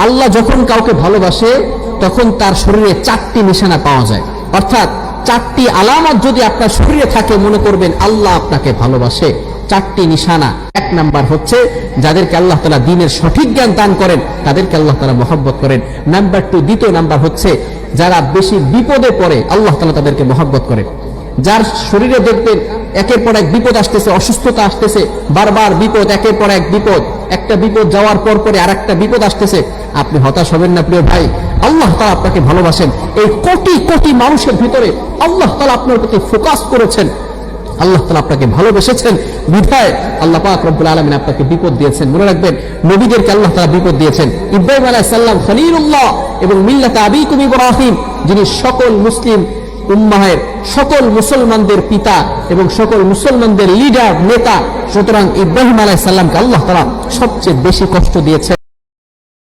আল্লাহ যখন কাউকে ভালোবাসে তখন তার শরীরে 4টি নিশানা পাওয়া যায়, অর্থাৎ 4টি আলামত যদি আপনার শরীরে থাকে, মনে করবেন আল্লাহ আপনাকে ভালোবাসে। 4টি নিশানা। 1 নাম্বার হচ্ছে যাদেরকে আল্লাহ তাআলা দ্বীনের সঠিক জ্ঞান দান করেন তাদেরকে আল্লাহ তাআলা মহব্বত করেন। নাম্বার 2, দ্বিতীয় নাম্বার হচ্ছে যারা বেশি বিপদে পড়ে আল্লাহ তাআলা তাদেরকে মহব্বত করেন। যার শরীরে দেখবেন একের পর এক বিপদ আসতেছে, অসুস্থতা আসতেছে, বারবার বিপদ, একের পর এক বিপদ, একটা বিপদ যাওয়ার পর পরে আরেকটা বিপদ আসতেছে, আপনি হতাশ হবেন না প্রিয় ভাই। আল্লাহ তাআলা আপনাকে ভালোবাসেন। এই কোটি কোটি মানুষের ভিতরে আল্লাহ তাআলা আপনার প্রতি ফোকাস করেছেন, আল্লাহ তাআলা আপনাকে ভালোবেসেছেন বিধায় আল্লাহ পাক রব্বুল আলামিন আপনাকে বিপদ দিয়েছেন। মনে রাখবেন, নবীদেরকে আল্লাহ তাআলা বিপদ দিয়েছেন। ইব্রাহিম আলাইহিস সালাম খলিলুল্লাহ এবং মিল্লাতে আবিকুম ইব্রাহিম, যিনি সকল মুসলিম উম্মাহের, সকল মুসলমানদের পিতা এবং সকল মুসলমানদের লিডার, নেতা। সুতরাং ইব্রাহিম আলাইহিস সালামকে আল্লাহ তাআলা সবচেয়ে বেশি কষ্ট দিয়েছেন।